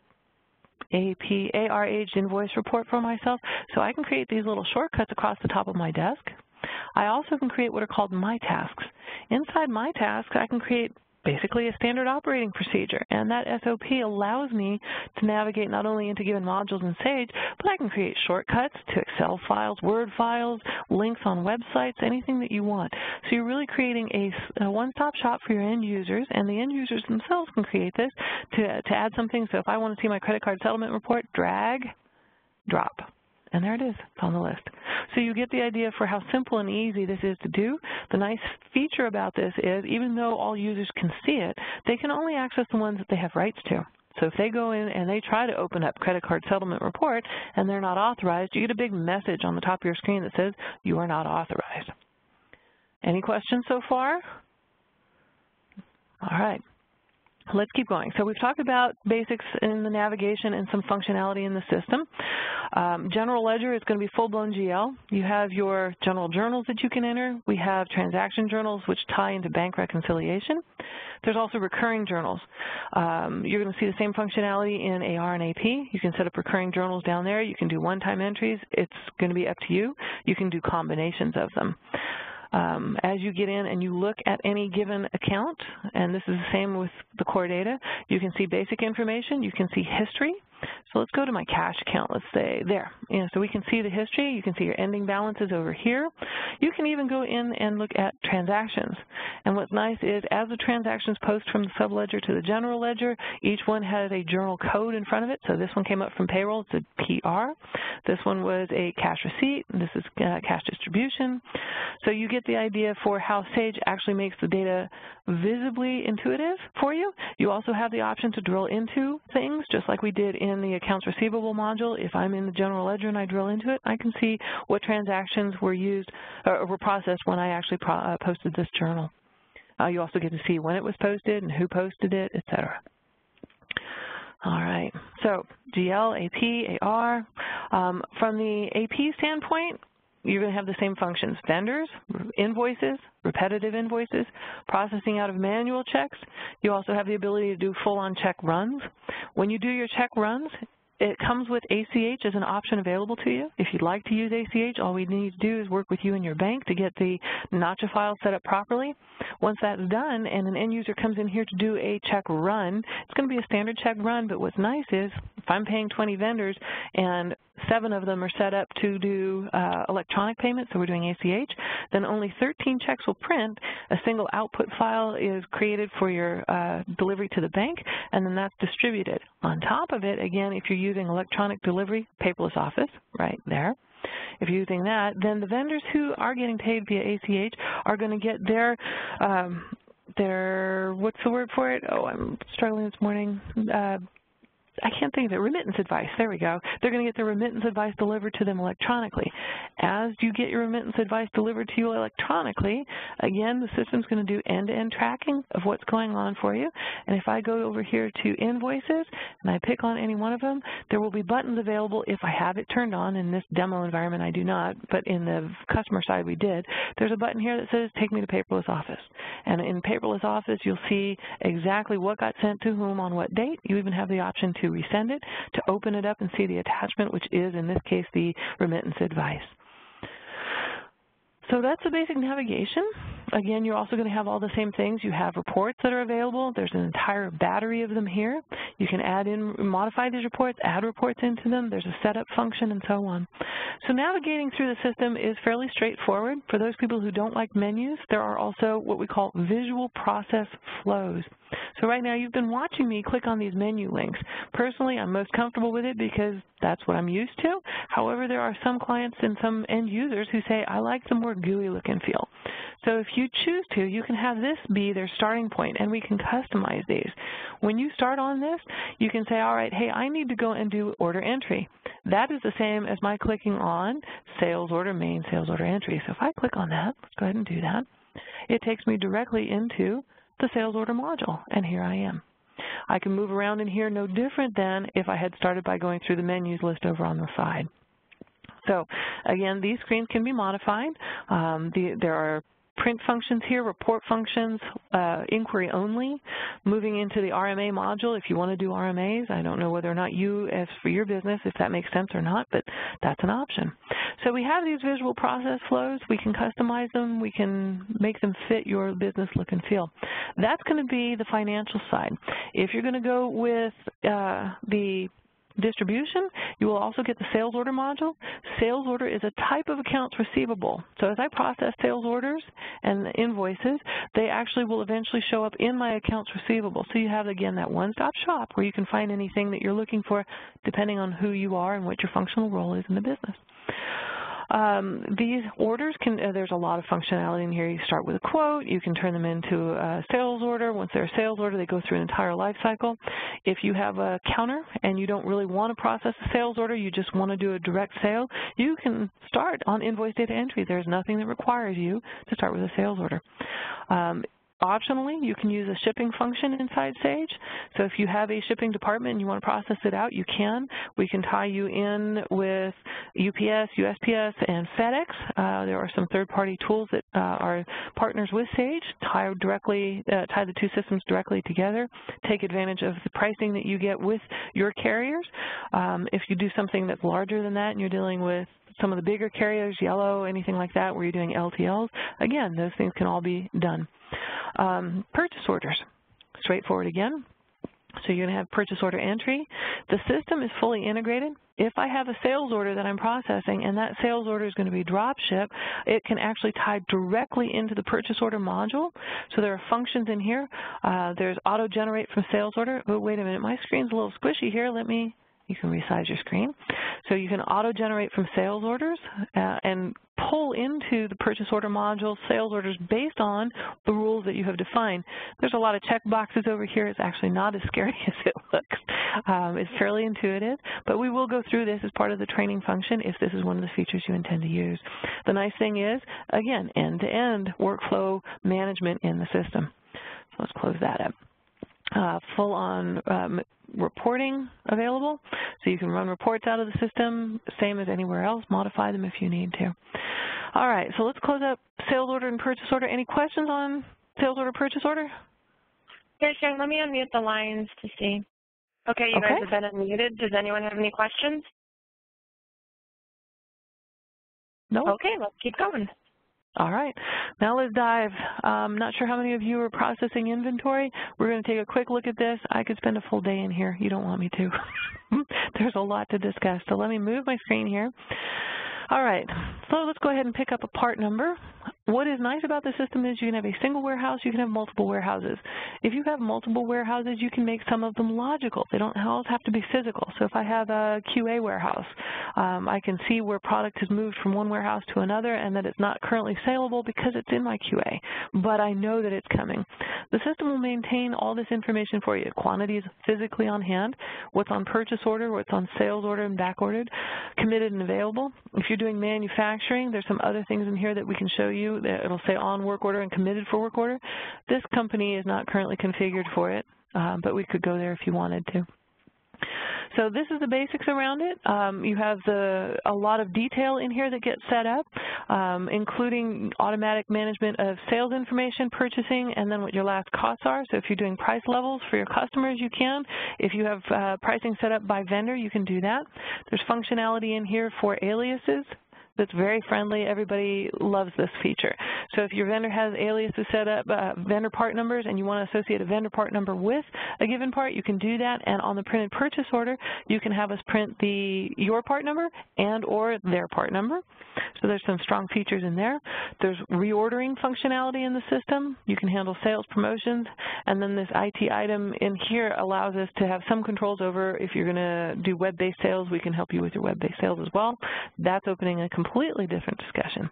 AR aged invoice report for myself. So I can create these little shortcuts across the top of my desk. I also can create what are called my tasks. Inside my tasks, I can create basically a standard operating procedure, and that SOP allows me to navigate not only into given modules in Sage, but I can create shortcuts to Excel files, Word files, links on websites, anything that you want. So you're really creating a one-stop shop for your end users, and the end users themselves can create this to add something. So if I want to see my credit card settlement report, drag, drop. And there it is, it's on the list. So you get the idea for how simple and easy this is to do. The nice feature about this is even though all users can see it, they can only access the ones that they have rights to. So if they go in and they try to open up credit card settlement report and they're not authorized, you get a big message on the top of your screen that says you are not authorized. Any questions so far? All right. Let's keep going. So we've talked about basics in the navigation and some functionality in the system. General ledger is going to be full-blown GL. You have your general journals that you can enter. We have transaction journals, which tie into bank reconciliation. There's also recurring journals. You're going to see the same functionality in AR and AP. You can set up recurring journals down there. You can do one-time entries. It's going to be up to you. You can do combinations of them. As you get in and you look at any given account, and this is the same with the core data, you can see basic information, you can see history. So let's go to my cash account, let's say there. So we can see the history, you can see your ending balances over here. You can even go in and look at transactions. And what's nice is as the transactions post from the subledger to the general ledger, each one has a journal code in front of it. So this one came up from payroll, it's a PR. This one was a cash receipt, and this is cash distribution. So you get the idea for how Sage actually makes the data visibly intuitive for you. You also have the option to drill into things, just like we did in the accounts receivable module. If I'm in the general ledger and I drill into it, I can see what transactions were used or were processed when I actually posted this journal. You also get to see when it was posted and who posted it, etc. All right, so GL, AP, AR. From the AP standpoint, you're going to have the same functions: vendors, invoices, repetitive invoices, processing out of manual checks. You also have the ability to do full-on check runs. When you do your check runs, it comes with ACH as an option available to you. If you'd like to use ACH, all we need to do is work with you and your bank to get the Nacha file set up properly. Once that's done and an end user comes in here to do a check run, it's going to be a standard check run, but what's nice is I'm paying 20 vendors and 7 of them are set up to do electronic payments, so we're doing ACH, then only 13 checks will print. A single output file is created for your delivery to the bank, and then that's distributed. On top of it, again, if you're using electronic delivery, paperless office, right there, if you're using that, then the vendors who are getting paid via ACH are going to get their, what's the word for it? Oh, I'm struggling this morning. I can't think of it, remittance advice. There we go. They're going to get their remittance advice delivered to them electronically. As you get your remittance advice delivered to you electronically, again, the system's going to do end-to-end tracking of what's going on for you. And if I go over here to invoices and I pick on any one of them, there will be buttons available if I have it turned on. In this demo environment, I do not, but in the customer side, we did. There's a button here that says, take me to paperless office. And in paperless office, you'll see exactly what got sent to whom on what date. You even have the option to resend it, to open it up and see the attachment, which is, in this case, the remittance advice. So that's the basic navigation. Again, you're also going to have all the same things. You have reports that are available. There's an entire battery of them here. You can add in, modify these reports, add reports into them. There's a setup function and so on. So navigating through the system is fairly straightforward. For those people who don't like menus, there are also what we call visual process flows. So right now you've been watching me click on these menu links. Personally, I'm most comfortable with it because that's what I'm used to. However, there are some clients and some end users who say, I like the more GUI look and feel. So if you choose to, you can have this be their starting point, and we can customize these. When you start on this, you can say, all right, hey, I need to go and do order entry. That is the same as my clicking on sales order, main sales order entry. So if I click on that, let's go ahead and do that. It takes me directly into the sales order module, and here I am. I can move around in here no different than if I had started by going through the menus list over on the side. So again, these screens can be modified. There are print functions here, report functions, inquiry only, moving into the RMA module if you want to do RMAs. I don't know whether or not you, as for your business, if that makes sense or not, but that's an option. So we have these visual process flows. We can customize them. We can make them fit your business look and feel. That's going to be the financial side. If you're going to go with the distribution, you will also get the sales order module. Sales order is a type of accounts receivable. So as I process sales orders and invoices, they actually will eventually show up in my accounts receivable. So you have, again, that one-stop shop where you can find anything that you're looking for depending on who you are and what your functional role is in the business. These orders can, there's a lot of functionality in here. You start with a quote, you can turn them into a sales order. Once they're a sales order, they go through an entire life cycle. If you have a counter and you don't really want to process a sales order, you just want to do a direct sale, you can start on invoice data entry. There's nothing that requires you to start with a sales order. Optionally, you can use a shipping function inside Sage. So if you have a shipping department and you want to process it out, you can. We can tie you in with UPS, USPS, and FedEx. There are some third-party tools that are partners with Sage, tie the two systems directly together, take advantage of the pricing that you get with your carriers. If you do something that's larger than that and you're dealing with some of the bigger carriers, Yellow, anything like that, where you're doing LTLs, again, those things can all be done. Purchase orders, straightforward again. So you're going to have purchase order entry. The system is fully integrated. If I have a sales order that I'm processing and that sales order is going to be drop ship, it can actually tie directly into the purchase order module. So there are functions in here. There's auto generate from sales order. Oh, wait a minute, my screen's a little squishy here. You can resize your screen. So you can auto-generate from sales orders and pull into the purchase order module sales orders based on the rules that you have defined. There's a lot of check boxes over here. It's actually not as scary as it looks. It's fairly intuitive, but we will go through this as part of the training function if this is one of the features you intend to use. The nice thing is, again, end-to-end workflow management in the system. So let's close that up. Full-on reporting available, so you can run reports out of the system, same as anywhere else, modify them if you need to. All right, so let's close up sales order and purchase order. Any questions on sales order, purchase order? Here, Sharon, let me unmute the lines to see. Okay, you guys have been unmuted. Does anyone have any questions? No. Okay, let's keep going. All right, now let's dive. I'm not sure how many of you are processing inventory. We're going to take a quick look at this. I could spend a full day in here. You don't want me to. there's a lot to discuss. So let me move my screen here. All right, so let's go ahead and pick up a part number. What is nice about the system is you can have a single warehouse, you can have multiple warehouses. If you have multiple warehouses, you can make some of them logical. They don't all have to be physical. So if I have a QA warehouse, I can see where product has moved from one warehouse to another and that it's not currently saleable because it's in my QA, but I know that it's coming. The system will maintain all this information for you. Quantity is physically on hand, what's on purchase order, what's on sales order and back ordered, committed and available. If you're doing manufacturing, there's some other things in here that we can show you. It'll say on work order and committed for work order. This company is not currently configured for it, but we could go there if you wanted to. So this is the basics around it. You have a lot of detail in here that gets set up, including automatic management of sales information, purchasing, and then what your last costs are. So if you're doing price levels for your customers, you can. If you have pricing set up by vendor, you can do that. There's functionality in here for aliases. That's very friendly. Everybody loves this feature. So if your vendor has aliases set up, vendor part numbers, and you want to associate a vendor part number with a given part, you can do that. And on the printed purchase order, you can have us print your part number and or their part number. So there's some strong features in there. There's reordering functionality in the system. You can handle sales promotions. And then this IT item in here allows us to have some controls over if you're going to do web-based sales, we can help you with your web-based sales as well. That's opening a completely different discussion.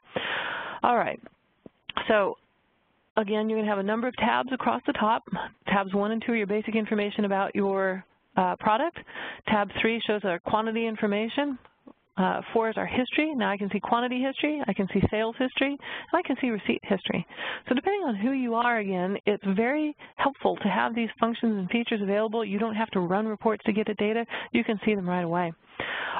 All right. So again, you're going to have a number of tabs across the top. Tabs 1 and 2 are your basic information about your product. Tab 3 shows our quantity information. 4 is our history. Now I can see quantity history, I can see sales history, and I can see receipt history. So depending on who you are, again, it's very helpful to have these functions and features available. You don't have to run reports to get the data. You can see them right away.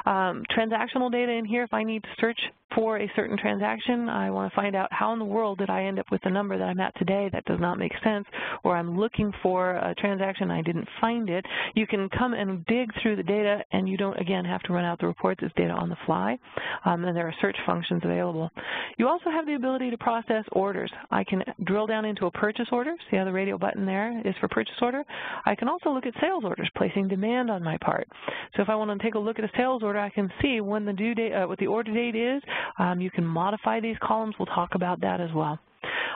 Transactional data in here, if I need to search for a certain transaction, I want to find out how in the world did I end up with the number that I'm at today. That does not make sense, or I'm looking for a transaction, I didn't find it. You can come and dig through the data, and you don't, again, have to run out the reports. It's data on the fly, and there are search functions available. You also have the ability to process orders. I can drill down into a purchase order. See how the radio button there is for purchase order? I can also look at sales orders, placing demand on my part. So if I want to take a look at a sales order, I can see when the due date, what the order date is. You can modify these columns. We'll talk about that as well.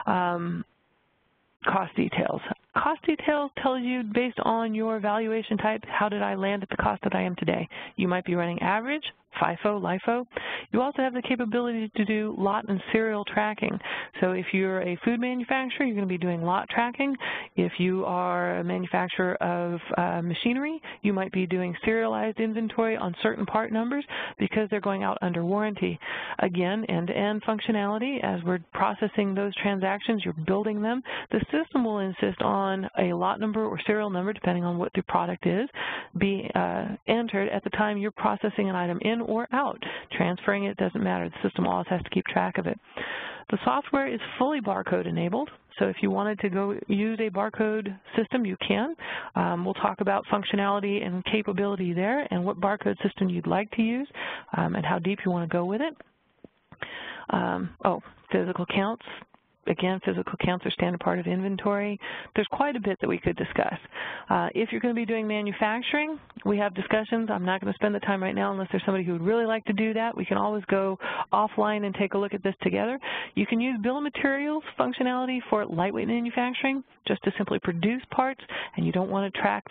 Cost details. Cost details tells you, based on your valuation type, how did I land at the cost that I am today. You might be running average, FIFO, LIFO. You also have the capability to do lot and serial tracking. So if you're a food manufacturer, you're going to be doing lot tracking. If you are a manufacturer of machinery, you might be doing serialized inventory on certain part numbers because they're going out under warranty. Again, end-to-end functionality. As we're processing those transactions, you're building them. The system will insist on a lot number or serial number, depending on what the product is, be entered at the time you're processing an item in or out. Transferring it doesn't matter. The system always has to keep track of it. The software is fully barcode enabled, so if you wanted to go use a barcode system, you can. We'll talk about functionality and capability there and what barcode system you'd like to use and how deep you want to go with it. Physical counts. Again, physical counts are standard part of inventory. There's quite a bit that we could discuss. If you're going to be doing manufacturing, we have discussions. I'm not going to spend the time right now unless there's somebody who would really like to do that. We can always go offline and take a look at this together. You can use bill of materials functionality for lightweight manufacturing, just to simply produce parts, and you don't want to track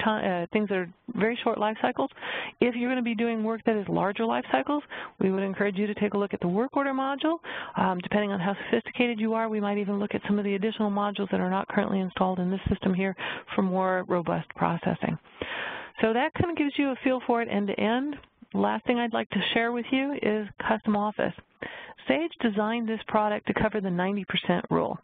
things that are very short life cycles. If you're going to be doing work that is larger life cycles, we would encourage you to take a look at the work order module. Depending on how sophisticated you are, we might even look at some of the additional modules that are not currently installed in this system here for more robust processing. So that kind of gives you a feel for it end to end. Last thing I'd like to share with you is custom office. Sage designed this product to cover the 90% rule.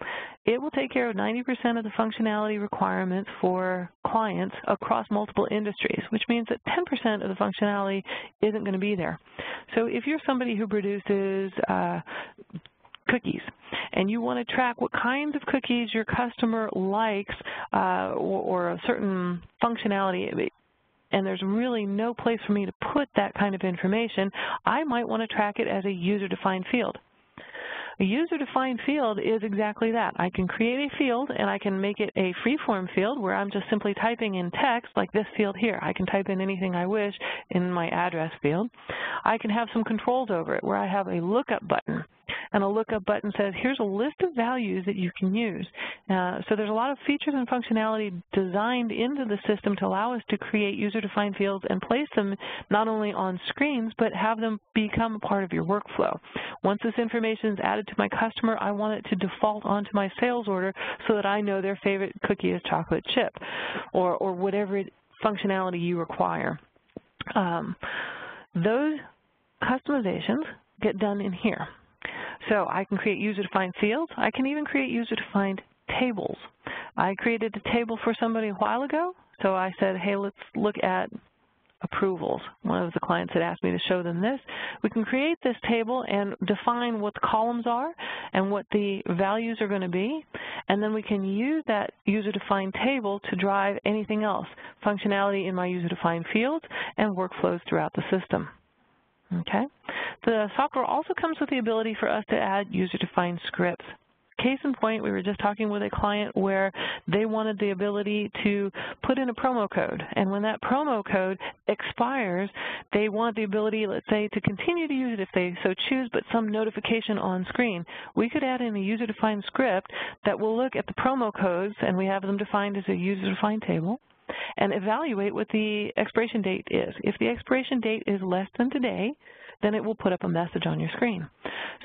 It will take care of 90% of the functionality requirements for clients across multiple industries, which means that 10% of the functionality isn't going to be there. So if you're somebody who produces cookies, and you want to track what kinds of cookies your customer likes or a certain functionality, and there's really no place for me to put that kind of information, I might want to track it as a user-defined field. A user-defined field is exactly that. I can create a field, and I can make it a free-form field where I'm just simply typing in text, like this field here. I can type in anything I wish in my address field. I can have some controls over it, where I have a lookup button. And a lookup button says, here's a list of values that you can use. So there's a lot of features and functionality designed into the system to allow us to create user-defined fields and place them not only on screens, but have them become a part of your workflow. Once this information is added to my customer, I want it to default onto my sales order so that I know their favorite cookie is chocolate chip or whatever functionality you require. Those customizations get done in here. So I can create user-defined fields. I can even create user-defined tables. I created a table for somebody a while ago, so I said, hey, let's look at approvals. One of the clients had asked me to show them this. We can create this table and define what the columns are and what the values are going to be, and then we can use that user-defined table to drive anything else, functionality in my user-defined fields and workflows throughout the system. Okay. The software also comes with the ability for us to add user-defined scripts. Case in point, we were just talking with a client where they wanted the ability to put in a promo code, and when that promo code expires, they want the ability, let's say, to continue to use it if they so choose, but some notification on screen. We could add in a user-defined script that will look at the promo codes, and we have them defined as a user-defined table, and evaluate what the expiration date is. If the expiration date is less than today, then it will put up a message on your screen.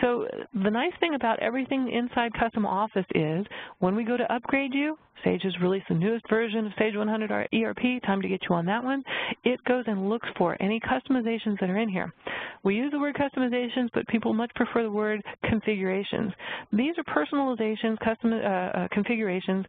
So the nice thing about everything inside Custom Office is when we go to upgrade you, Sage has released the newest version of Sage 100 ERP, time to get you on that one. It goes and looks for any customizations that are in here. We use the word customizations, but people much prefer the word configurations. These are personalizations, configurations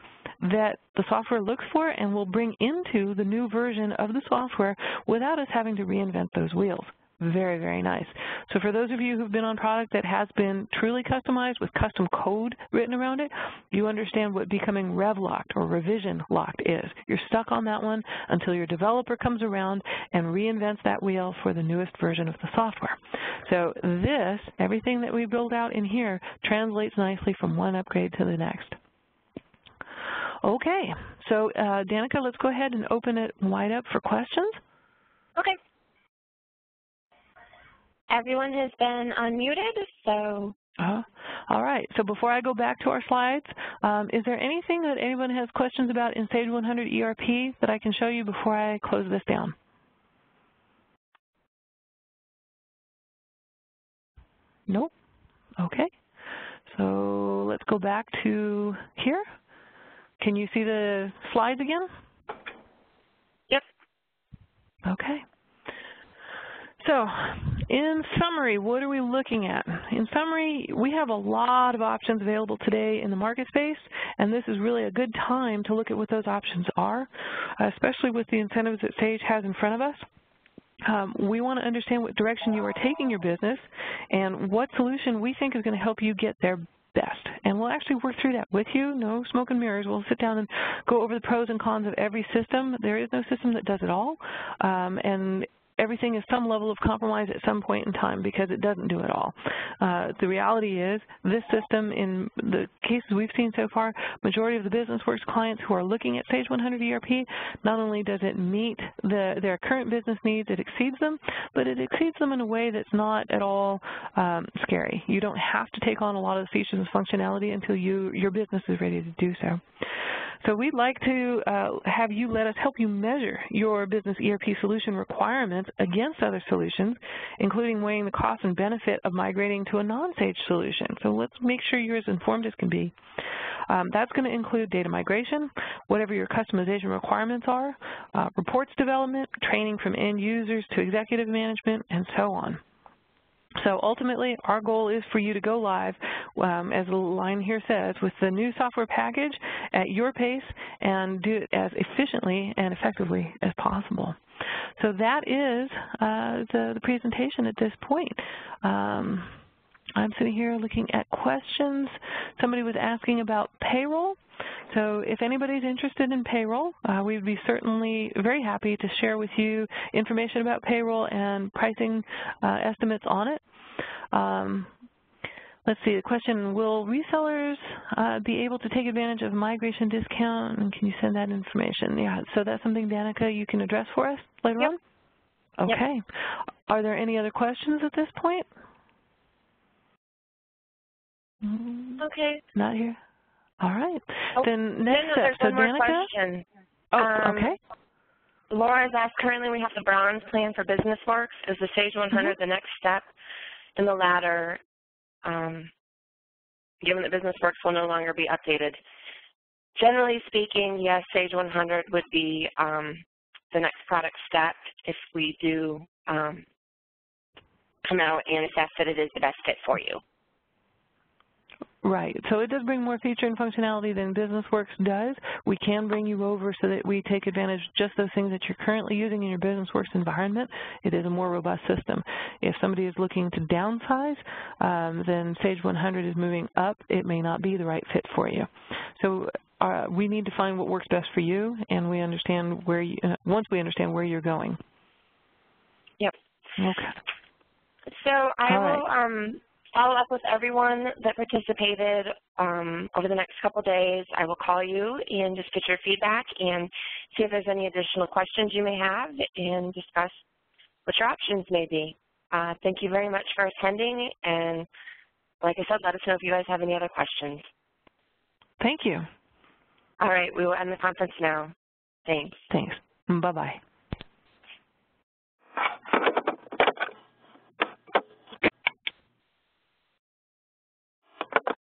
that the software looks for and will bring into the new version of the software without us having to reinvent those wheels. Very, very nice. So for those of you who've been on product that has been truly customized with custom code written around it, you understand what becoming rev-locked or revision-locked is. You're stuck on that one until your developer comes around and reinvents that wheel for the newest version of the software. So this, everything that we build out in here, translates nicely from one upgrade to the next. Okay, so Danica, let's go ahead and open it wide up for questions. Okay. Everyone has been unmuted, so. All right. So before I go back to our slides, is there anything that anyone has questions about in Sage 100 ERP that I can show you before I close this down? Nope. Okay. So let's go back to here. Can you see the slides again? Yep. Okay. So, in summary, what are we looking at? In summary, we have a lot of options available today in the market space, and this is really a good time to look at what those options are, especially with the incentives that Sage has in front of us. We want to understand what direction you are taking your business and what solution we think is going to help you get there best. And we'll actually work through that with you, no smoke and mirrors. We'll sit down and go over the pros and cons of every system. There is no system that does it all, and everything is some level of compromise at some point in time because it doesn't do it all. The reality is this system, in the cases we've seen so far, majority of the BusinessWorks clients who are looking at Sage 100 ERP, not only does it meet their current business needs, it exceeds them, but it exceeds them in a way that's not at all scary. You don't have to take on a lot of the features and functionality until your business is ready to do so. So we'd like to have you let us help you measure your business ERP solution requirements against other solutions, including weighing the cost and benefit of migrating to a non-Sage solution. So let's make sure you're as informed as can be. That's going to include data migration, whatever your customization requirements are, reports development, training from end users to executive management, and so on. So ultimately, our goal is for you to go live, as the line here says, with the new software package at your pace and do it as efficiently and effectively as possible. So that is the presentation at this point. I'm sitting here looking at questions. Somebody was asking about payroll. So if anybody's interested in payroll, we would be certainly very happy to share with you information about payroll and pricing estimates on it. Let's see, the question, will resellers be able to take advantage of migration discount, and can you send that information? Yeah, so that's something, Danica, you can address for us later on? Okay. Yep. Are there any other questions at this point? Okay. Not here? All right. Oh, then next no, step. There's so one more Danica? question. Okay. Laura's asked, currently we have the bronze plan for BusinessWorks. Is the Sage 100 the next step in the ladder, given that BusinessWorks will no longer be updated? Generally speaking, yes, Sage 100 would be the next product step if we do come out and assess that it is the best fit for you. Right. So it does bring more feature and functionality than BusinessWorks does. We can bring you over so that we take advantage of just those things that you're currently using in your BusinessWorks environment. It is a more robust system. If somebody is looking to downsize, then Sage 100 is moving up. It may not be the right fit for you. So we need to find what works best for you, and we understand where you, once we understand where you're going. Yep. Okay. So I will follow up with everyone that participated over the next couple days. I will call you and just get your feedback and see if there's any additional questions you may have and discuss what your options may be. Thank you very much for attending, and like I said, let us know if you guys have any other questions. Thank you. All right, we will end the conference now. Thanks. Thanks. Bye-bye.